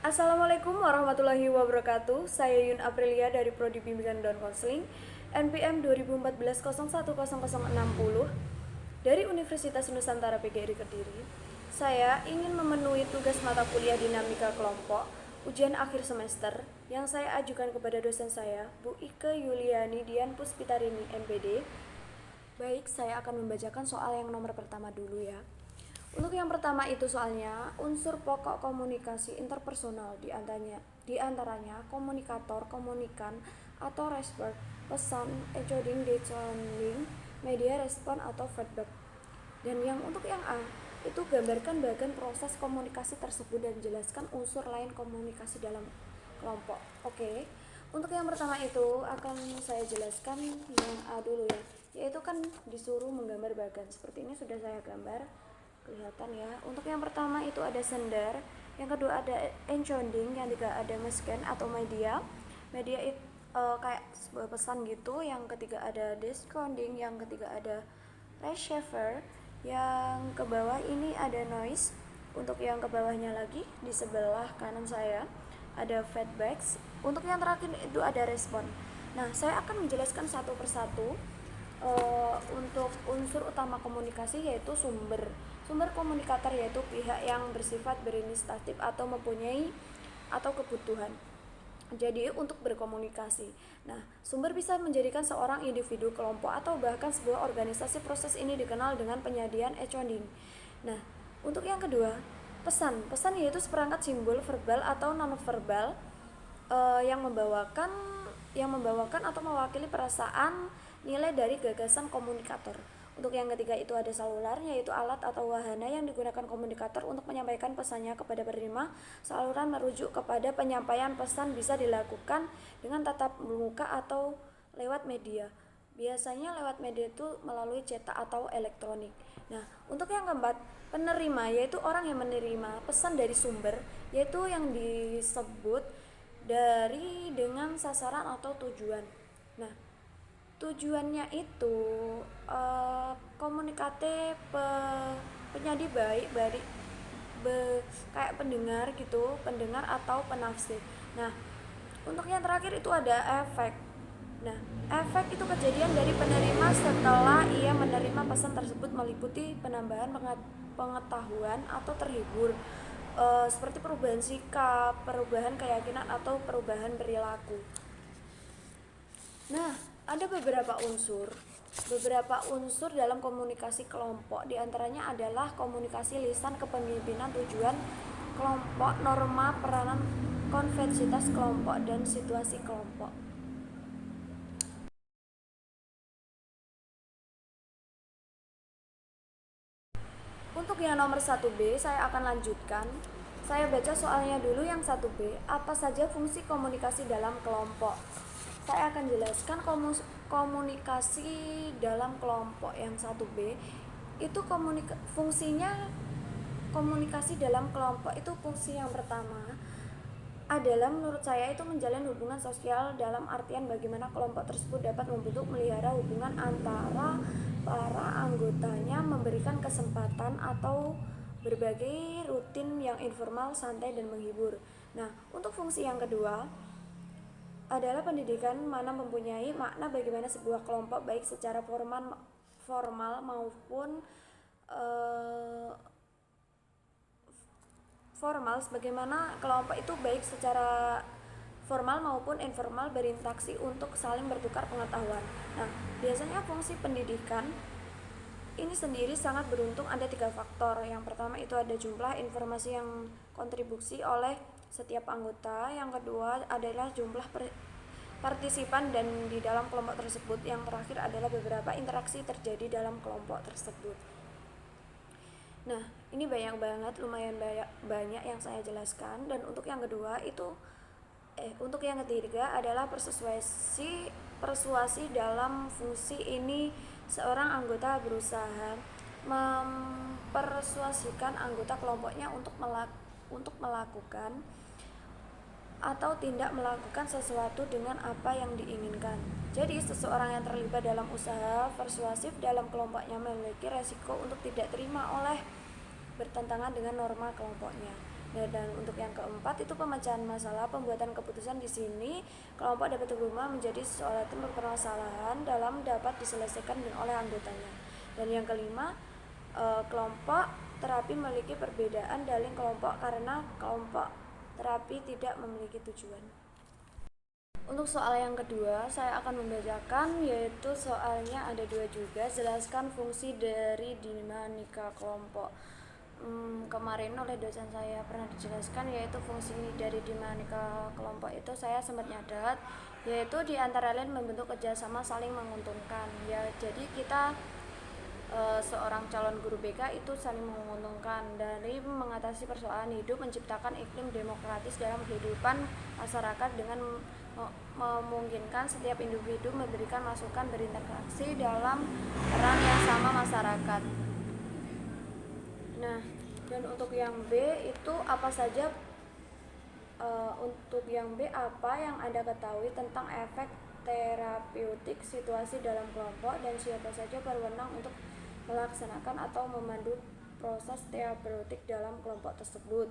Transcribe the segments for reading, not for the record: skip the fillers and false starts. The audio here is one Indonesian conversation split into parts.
Assalamualaikum warahmatullahi wabarakatuh. Saya Yun Aprilia dari Prodi Bimbingan dan Konseling NPM 2014-010060 dari Universitas Nusantara PGRI Kediri. Saya ingin memenuhi tugas mata kuliah dinamika kelompok ujian akhir semester yang saya ajukan kepada dosen saya, Bu Ike Yuliani Dian Puspitarini MPD. Baik, saya akan membacakan soal yang nomor pertama dulu ya. Untuk yang pertama itu soalnya unsur pokok komunikasi interpersonal di antaranya komunikator, komunikan atau respon, pesan, encoding, decoding, media respon atau feedback. Dan yang untuk yang A itu gambarkan bagian proses komunikasi tersebut dan jelaskan unsur lain komunikasi dalam kelompok. Oke. Untuk yang pertama itu akan saya jelaskan yang A dulu ya, yaitu kan disuruh menggambar bagan. Seperti ini sudah saya gambar. Kelihatan ya. Untuk yang pertama itu ada sender, yang kedua ada encoding, yang ketiga ada nge-scan atau media itu kayak sebuah pesan gitu, yang ketiga ada decoding, yang ketiga ada receiver, yang ke bawah ini ada noise. Untuk yang ke bawahnya lagi di sebelah kanan saya ada feedbacks. Untuk yang terakhir itu ada respon. Nah, saya akan menjelaskan satu persatu. Untuk unsur utama komunikasi yaitu sumber komunikator, yaitu pihak yang bersifat berinisiatif atau mempunyai atau kebutuhan jadi untuk berkomunikasi. Nah, sumber bisa menjadikan seorang individu, kelompok, atau bahkan sebuah organisasi. Proses ini dikenal dengan penyediaan encoding. Nah, untuk yang kedua, pesan yaitu seperangkat simbol verbal atau nonverbal yang membawakan atau mewakili perasaan, nilai dari gagasan komunikator. Untuk yang ketiga itu ada saluran, yaitu alat atau wahana yang digunakan komunikator untuk menyampaikan pesannya kepada penerima. Saluran merujuk kepada penyampaian pesan bisa dilakukan dengan tatap muka atau lewat media. Biasanya lewat media itu melalui cetak atau elektronik. Nah, untuk yang keempat, penerima yaitu orang yang menerima pesan dari sumber, yaitu yang disebut dari dengan sasaran atau tujuan. Nah, tujuannya itu komunikate penyadi baik kayak pendengar atau penafsir. Nah, untuk yang terakhir itu ada efek. Nah, efek itu kejadian dari penerima setelah ia menerima pesan tersebut, meliputi penambahan pengetahuan atau terhibur, seperti perubahan sikap, perubahan keyakinan, atau perubahan perilaku. Nah, ada beberapa unsur dalam komunikasi kelompok. Di antaranya adalah komunikasi lisan, kepemimpinan, tujuan kelompok, norma, peranan, konvensitas kelompok, dan situasi kelompok. Untuk yang nomor 1B saya akan lanjutkan. Saya baca soalnya dulu yang 1B. Apa saja fungsi komunikasi dalam kelompok? Saya akan jelaskan komunikasi dalam kelompok yang 1B. Itu fungsinya komunikasi dalam kelompok itu fungsi yang pertama adalah menurut saya itu menjalin hubungan sosial, dalam artian bagaimana kelompok tersebut dapat membentuk melihara hubungan antara para anggotanya, memberikan kesempatan atau berbagai rutin yang informal, santai, dan menghibur. Nah, untuk fungsi yang kedua adalah pendidikan, mana mempunyai makna bagaimana sebuah kelompok baik secara formal maupun formal, sebagaimana kelompok itu baik secara formal maupun informal berinteraksi untuk saling bertukar pengetahuan. Nah, biasanya fungsi pendidikan ini sendiri sangat beruntung, ada 3 faktor. Yang pertama itu ada jumlah informasi yang kontribusi oleh setiap anggota. Yang kedua adalah jumlah partisipan dan di dalam kelompok tersebut. Yang terakhir adalah beberapa interaksi terjadi dalam kelompok tersebut. Nah, ini lumayan banyak yang saya jelaskan. Dan untuk yang kedua itu untuk yang ketiga adalah persuasi dalam fungsi ini. Seorang anggota berusaha mempersuasikan anggota kelompoknya untuk melakukan atau tidak melakukan sesuatu dengan apa yang diinginkan. Jadi, seseorang yang terlibat dalam usaha persuasif dalam kelompoknya memiliki resiko untuk tidak terima oleh bertentangan dengan norma kelompoknya. Dan untuk yang keempat itu pemecahan masalah, pembuatan keputusan. Di sini kelompok dapat berguna menjadi seolah tim permasalahan dalam dapat diselesaikan oleh anggotanya. Dan yang kelima, kelompok terapi memiliki perbedaan dari kelompok karena kelompok terapi tidak memiliki tujuan. Untuk soal yang kedua, saya akan membacakan, yaitu soalnya ada dua juga. Jelaskan fungsi dari dinamika kelompok. Kemarin oleh dosen saya pernah dijelaskan, yaitu fungsi dari dinamika kelompok itu saya sempat nyadat, yaitu di antara lain membentuk kerjasama saling menguntungkan. Ya, jadi kita seorang calon guru BK itu saling menguntungkan dari mengatasi persoalan hidup, menciptakan iklim demokratis dalam kehidupan masyarakat dengan memungkinkan setiap individu memberikan masukan, berinteraksi dalam peran yang sama masyarakat. Nah, dan untuk yang B itu apa saja? Untuk yang B, apa yang Anda ketahui tentang efek terapeutik situasi dalam kelompok dan siapa saja berwenang untuk melaksanakan atau memandu proses terapeutik dalam kelompok tersebut.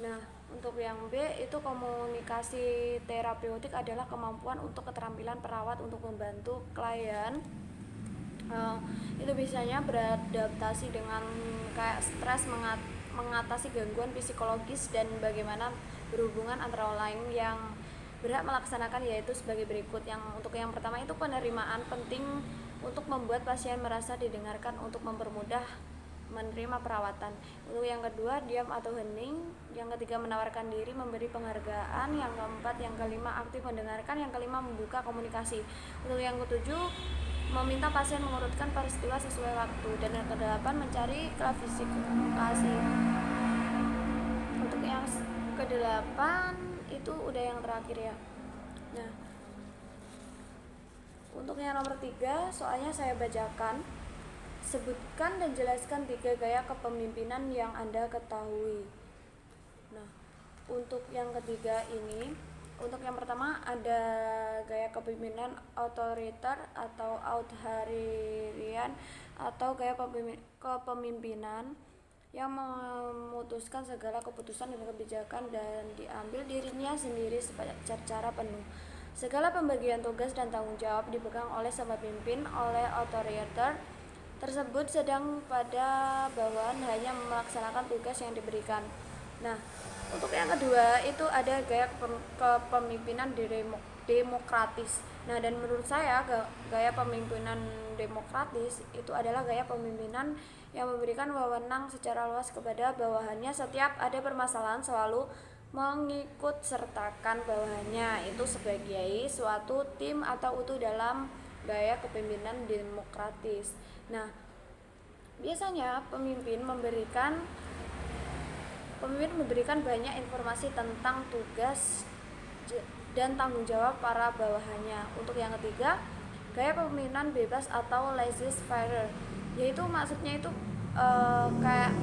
Nah, untuk yang B itu komunikasi terapeutik adalah kemampuan untuk keterampilan perawat untuk membantu klien itu biasanya beradaptasi dengan kayak stres, mengatasi gangguan psikologis dan bagaimana berhubungan antara orang lain yang berhak melaksanakan, yaitu sebagai berikut. Untuk yang pertama itu penerimaan, penting untuk membuat pasien merasa didengarkan untuk mempermudah menerima perawatan. Untuk yang kedua, diam atau hening. Yang ketiga, menawarkan diri, memberi penghargaan. Yang keempat, yang kelima, aktif mendengarkan. Yang kelima, membuka komunikasi. Untuk yang ketujuh, meminta pasien mengurutkan peristiwa sesuai waktu. Dan yang kedelapan, mencari klasifikasi. Untuk yang kedelapan itu udah yang terakhir ya. Nah, untuk yang nomor 3, soalnya saya bacakan. Sebutkan dan jelaskan 3 gaya kepemimpinan yang Anda ketahui. Nah, untuk yang ketiga ini, untuk yang pertama ada gaya kepemimpinan otoriter atau authoritarian, atau gaya kepemimpinan yang memutuskan segala keputusan dan kebijakan dan diambil dirinya sendiri secara penuh. Segala pembagian tugas dan tanggung jawab dipegang oleh sang pemimpin. Oleh otoriter tersebut sedang pada bawahan hanya melaksanakan tugas yang diberikan. Nah, untuk yang kedua itu ada gaya kepemimpinan demokratis. Nah, dan menurut saya gaya pemimpinan demokratis itu adalah gaya pemimpinan yang memberikan wewenang secara luas kepada bawahannya. Setiap ada permasalahan selalu mengikut sertakan bawahannya itu sebagai suatu tim atau utuh dalam gaya kepemimpinan demokratis. Nah, biasanya pemimpin memberikan banyak informasi tentang tugas dan tanggung jawab para bawahannya. Untuk yang ketiga, gaya kepemimpinan bebas atau laissez-faire, yaitu maksudnya itu kayak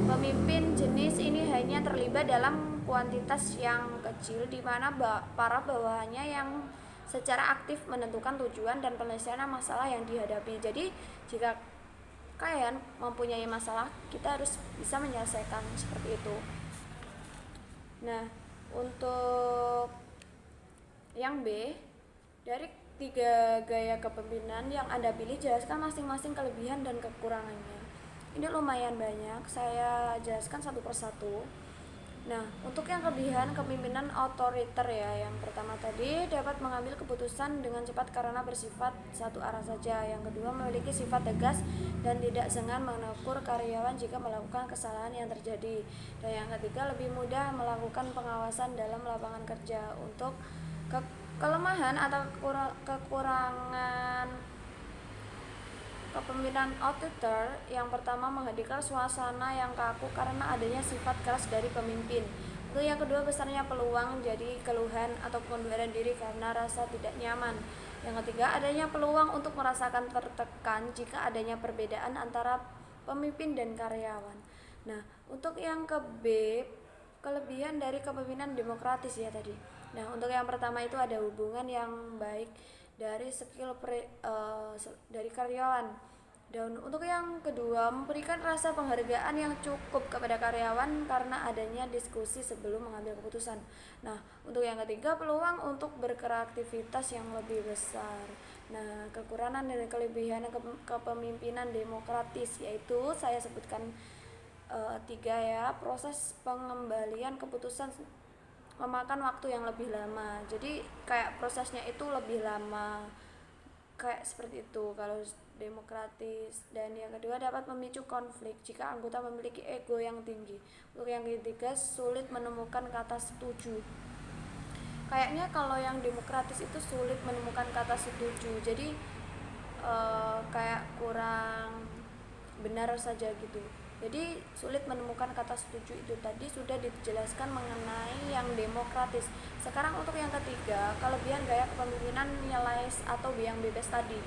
pemimpin jenis ini hanya terlibat dalam kuantitas yang kecil, di mana para bawahannya yang secara aktif menentukan tujuan dan penyelesaian masalah yang dihadapi. Jadi jika kalian mempunyai masalah, kita harus bisa menyelesaikan seperti itu. Nah, untuk yang B, dari 3 gaya kepemimpinan yang Anda pilih, jelaskan masing-masing kelebihan dan kekurangannya. Ini lumayan banyak, saya jelaskan satu persatu. Nah, untuk yang kelebihan kepemimpinan otoriter ya, yang pertama tadi dapat mengambil keputusan dengan cepat karena bersifat satu arah saja. Yang kedua, memiliki sifat tegas dan tidak segan menegur karyawan jika melakukan kesalahan yang terjadi. Dan yang ketiga, lebih mudah melakukan pengawasan dalam lapangan kerja. Untuk kelemahan atau kekurangan kepemimpinan otoriter, yang pertama menghadirkan suasana yang kaku karena adanya sifat keras dari pemimpin. Untuk yang kedua, besarnya peluang jadi keluhan atau pengunduran diri karena rasa tidak nyaman. Yang ketiga, adanya peluang untuk merasakan tertekan jika adanya perbedaan antara pemimpin dan karyawan. Nah, untuk yang ke B, kelebihan dari kepemimpinan demokratis ya tadi. Nah, untuk yang pertama itu ada hubungan yang baik dari skill dari karyawan. Dan untuk yang kedua, memberikan rasa penghargaan yang cukup kepada karyawan karena adanya diskusi sebelum mengambil keputusan. Nah, untuk yang ketiga, peluang untuk berkreativitas yang lebih besar. Nah, kekurangan dan kelebihan kepemimpinan demokratis yaitu saya sebutkan tiga ya. Proses pengembalian keputusan memakan waktu yang lebih lama. Jadi kayak prosesnya itu lebih lama, kayak seperti itu kalau demokratis. Dan yang kedua, dapat memicu konflik jika anggota memiliki ego yang tinggi. Untuk yang ketiga, sulit menemukan kata setuju. Kayaknya kalau yang demokratis itu sulit menemukan kata setuju, jadi kayak kurang benar saja gitu. Jadi sulit menemukan kata setuju itu tadi sudah dijelaskan mengenai yang demokratis. Sekarang untuk yang ketiga, kelebihan gaya kepemimpinan nilai atau yang bebas tadi.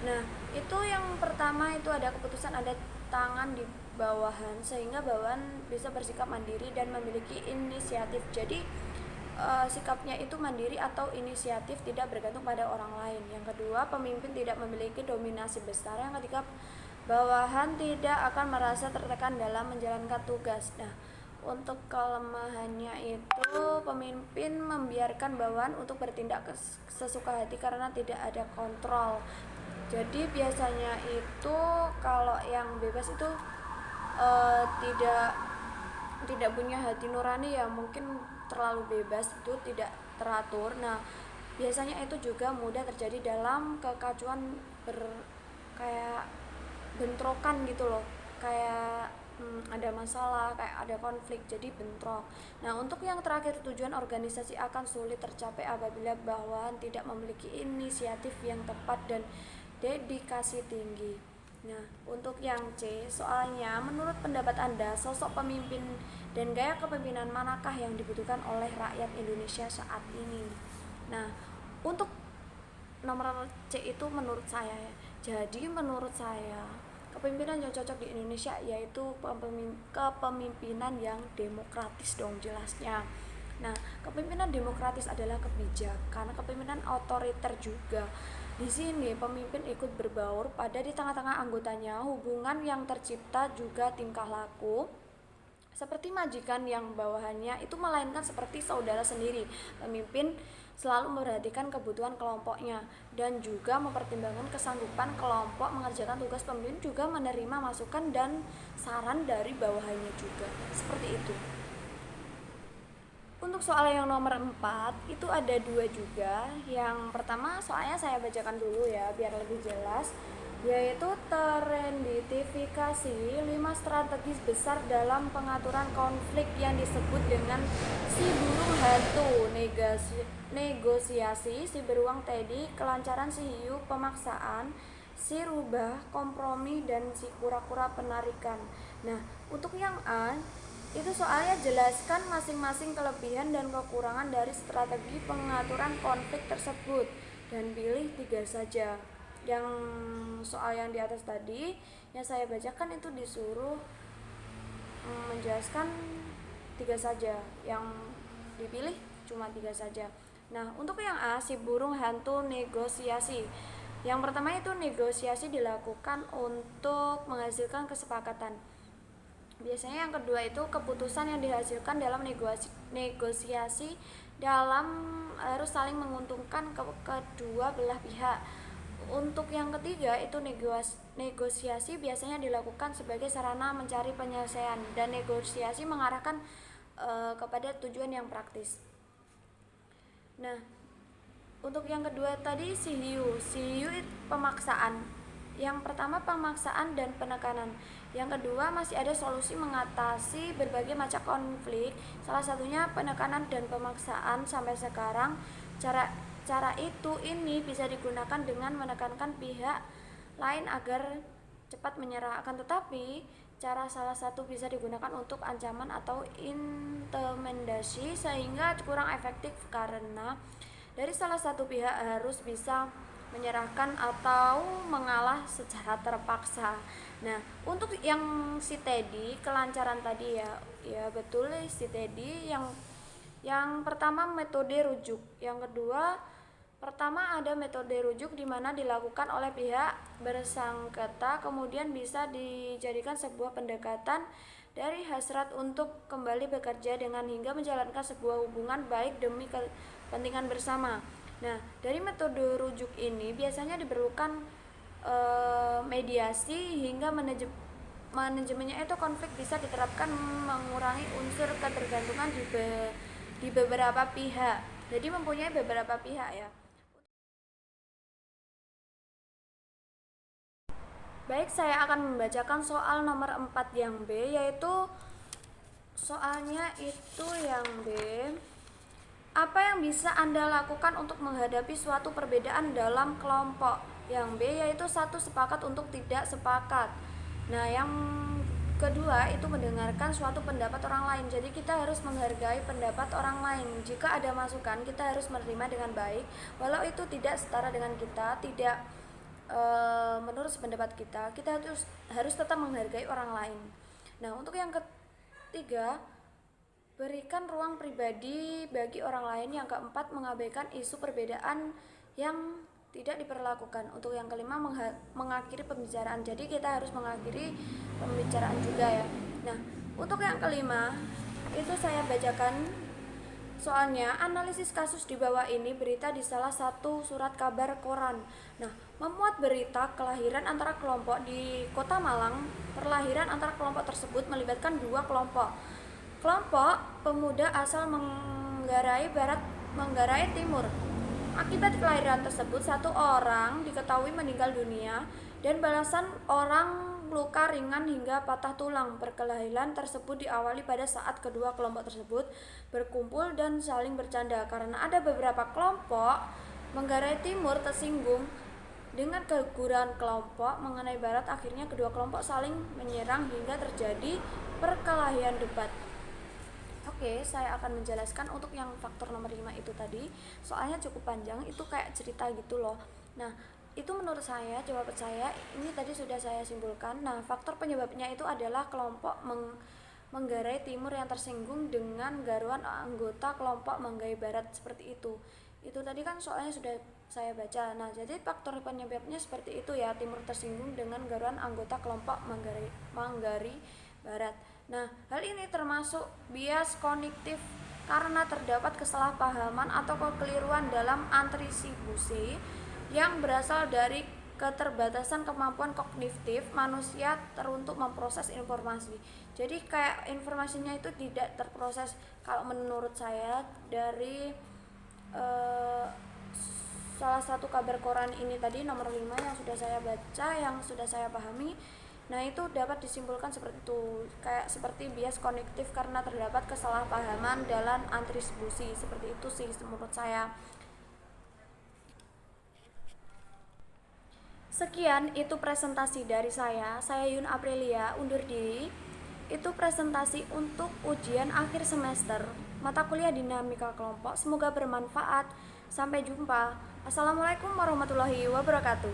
Nah, itu yang pertama itu ada keputusan ada tangan di bawahan sehingga bawahan bisa bersikap mandiri dan memiliki inisiatif. Jadi sikapnya itu mandiri atau inisiatif, tidak bergantung pada orang lain. Yang kedua, pemimpin tidak memiliki dominasi besar. Yang ketiga, bawahan tidak akan merasa tertekan dalam menjalankan tugas. Nah, untuk kelemahannya itu pemimpin membiarkan bawahan untuk bertindak sesuka hati karena tidak ada kontrol. Jadi biasanya itu kalau yang bebas itu tidak punya hati nurani, ya mungkin terlalu bebas, itu tidak teratur. Nah, biasanya itu juga mudah terjadi dalam kekacauan kayak bentrokan gitu loh, kayak ada masalah, kayak ada konflik, jadi bentrok. Nah, untuk yang terakhir, tujuan organisasi akan sulit tercapai apabila bawahan tidak memiliki inisiatif yang tepat dan dedikasi tinggi. Nah, untuk yang C, soalnya menurut pendapat Anda, sosok pemimpin dan gaya kepemimpinan manakah yang dibutuhkan oleh rakyat Indonesia saat ini? Nah, untuk nomor C itu menurut saya ya. Jadi menurut saya kepemimpinan yang cocok di Indonesia yaitu kepemimpinan yang demokratis dong jelasnya. Nah, kepemimpinan demokratis adalah kebijakan, kepemimpinan otoriter juga. Di sini pemimpin ikut berbaur pada di tengah-tengah anggotanya, hubungan yang tercipta juga tingkah laku seperti majikan yang bawahannya itu melainkan seperti saudara sendiri. Pemimpin selalu memperhatikan kebutuhan kelompoknya dan juga mempertimbangkan kesanggupan kelompok mengerjakan tugas. Pemimpin juga menerima masukan dan saran dari bawahannya juga. Seperti itu. Untuk soal yang nomor 4 itu ada dua juga. Yang pertama soalnya saya bacakan dulu ya biar lebih jelas, yaitu teridentifikasi 5 strategi besar dalam pengaturan konflik yang disebut dengan si burung hantu, negosiasi, si beruang teddy, kelancaran, si hiu, pemaksaan, si rubah, kompromi, dan si kura-kura penarikan. Nah, untuk yang A itu soalnya jelaskan masing-masing kelebihan dan kekurangan dari strategi pengaturan konflik tersebut dan pilih 3 saja. Yang soal yang di atas tadi yang saya bacakan itu disuruh menjelaskan 3 saja, yang dipilih cuma 3 saja. Nah, untuk yang A, si burung hantu negosiasi. Yang pertama itu negosiasi dilakukan untuk menghasilkan kesepakatan. Biasanya yang kedua itu keputusan yang dihasilkan dalam negosiasi dalam harus saling menguntungkan kedua belah pihak. Untuk yang ketiga itu negosiasi biasanya dilakukan sebagai sarana mencari penyelesaian dan negosiasi mengarahkan kepada tujuan yang praktis. Nah, untuk yang kedua tadi si hiu pemaksaan. Yang pertama pemaksaan dan penekanan. Yang kedua masih ada solusi mengatasi berbagai macam konflik. Salah satunya penekanan dan pemaksaan. Sampai sekarang cara ini bisa digunakan dengan menekankan pihak lain agar cepat menyerah. Akan tetapi salah satu bisa digunakan untuk ancaman atau intimidasi sehingga kurang efektif karena dari salah satu pihak harus bisa menyerahkan atau mengalah secara terpaksa. Nah, untuk yang si Teddy kelancaran tadi ya betul si Teddy yang pertama metode rujuk. Yang kedua pertama ada metode rujuk di mana dilakukan oleh pihak bersangkutan kemudian bisa dijadikan sebuah pendekatan dari hasrat untuk kembali bekerja dengan hingga menjalankan sebuah hubungan baik demi kepentingan bersama. Nah, dari metode rujuk ini biasanya diperlukan mediasi hingga manajemennya itu konflik bisa diterapkan mengurangi unsur ketergantungan di beberapa pihak. Jadi mempunyai beberapa pihak ya. Baik, saya akan membacakan soal nomor 4 yang B, yaitu soalnya itu yang B. Apa yang bisa Anda lakukan untuk menghadapi suatu perbedaan dalam kelompok? Yang B yaitu 1. Sepakat untuk tidak sepakat. Nah, yang kedua itu mendengarkan suatu pendapat orang lain. Jadi kita harus menghargai pendapat orang lain. Jika ada masukan, kita harus menerima dengan baik, walau itu tidak setara dengan kita, tidak menurut pendapat kita harus tetap menghargai orang lain. Nah, untuk yang ketiga, berikan ruang pribadi bagi orang lain. Yang keempat, mengabaikan isu perbedaan yang tidak diperlakukan. Untuk yang kelima, mengakhiri pembicaraan. Jadi kita harus mengakhiri pembicaraan juga ya. Nah, untuk yang kelima itu saya bacakan soalnya analisis kasus di bawah ini berita di salah satu surat kabar koran. Nah, memuat berita kelahiran antara kelompok di Kota Malang. Perlahiran antara kelompok tersebut melibatkan 2 kelompok. Kelompok pemuda asal Manggarai Timur. Akibat kelahiran tersebut, 1 orang diketahui meninggal dunia dan belasan orang luka ringan hingga patah tulang. Perkelahian tersebut diawali pada saat kedua kelompok tersebut berkumpul dan saling bercanda. Karena ada beberapa kelompok Manggarai Timur tersinggung dengan keguguran kelompok mengenai Barat, akhirnya kedua kelompok saling menyerang hingga terjadi perkelahian debat. Oke, saya akan menjelaskan untuk yang faktor nomor 5 itu tadi. Soalnya cukup panjang, itu kayak cerita gitu loh. Nah, itu menurut saya, jawaban saya ini tadi sudah saya simpulkan. Nah, faktor penyebabnya itu adalah kelompok Manggarai Timur yang tersinggung dengan garuan anggota kelompok Manggarai Barat, seperti itu. Itu tadi kan soalnya sudah saya baca. Nah, jadi faktor penyebabnya seperti itu ya, Timur tersinggung dengan garuan anggota kelompok Manggarai Barat. Nah, hal ini termasuk bias kognitif karena terdapat kesalahpahaman atau kekeliruan dalam atribusi yang berasal dari keterbatasan kemampuan kognitif manusia untuk memproses informasi. Jadi kayak informasinya itu tidak terproses. Kalau menurut saya dari salah satu kabar koran ini tadi nomor 5 yang sudah saya baca, yang sudah saya pahami, nah itu dapat disimpulkan seperti itu, kayak seperti bias kognitif karena terdapat kesalahpahaman dalam atribusi, seperti itu sih menurut saya. Sekian itu presentasi dari saya Yun Aprilia undur diri. Itu presentasi untuk ujian akhir semester mata kuliah dinamika kelompok. Semoga bermanfaat. Sampai jumpa. Assalamualaikum warahmatullahi wabarakatuh.